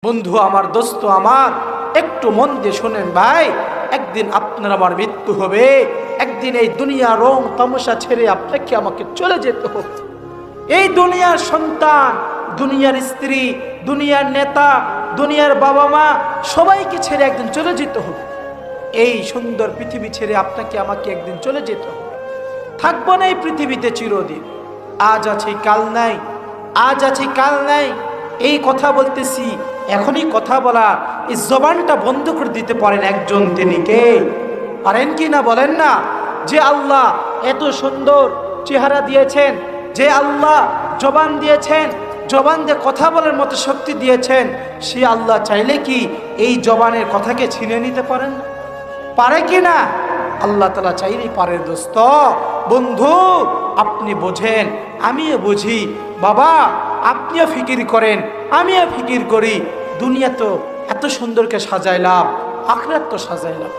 বন্ধু আমার, দোস্ত আমার, একটু মন দিয়ে শোনেন ভাই, একদিন আপনার আমার মৃত্যু হবে। একদিন এই দুনিয়া রং তামাশা ছেড়ে আপনাকে আমাকে চলে যেতে হবে। এই দুনিয়ার সন্তান, দুনিয়ার স্ত্রী, দুনিয়ার নেতা, দুনিয়ার বাবা মা সবাইকে ছেড়ে একদিন চলে যেতে হবে। এই সুন্দর পৃথিবী ছেড়ে আপনাকে আমাকে একদিন চলে যেতে হবে। থাকবো না এই পৃথিবীতে চিরদিন। আজ আছি কাল নাই, আজ আছি কাল নাই, এই কথা বলতেছি। এখনই কথা বলা, এই জবানটা বন্ধ করে দিতে পারেন একজন, তিনি কে? পারেন কি না বলেন না? যে আল্লাহ এত সুন্দর চেহারা দিয়েছেন, যে আল্লাহ জবান দিয়েছেন, জবান দিয়ে কথা বলার মতো শক্তি দিয়েছেন, সে আল্লাহ চাইলে কি এই জবানের কথাকে ছিনে নিতে পারেন না? পারে কি না? আল্লাহ তাআলা চাইলেই পারে। দোস্ত, বন্ধু, আপনি বোঝেন, আমিও বুঝি। বাবা, আপনিও ফিকির করেন, আমিও ফিকির করি। দুনিয়া তো এত সুন্দরকে সাজাইলাম, আখিরাত তো সাজাইলাম।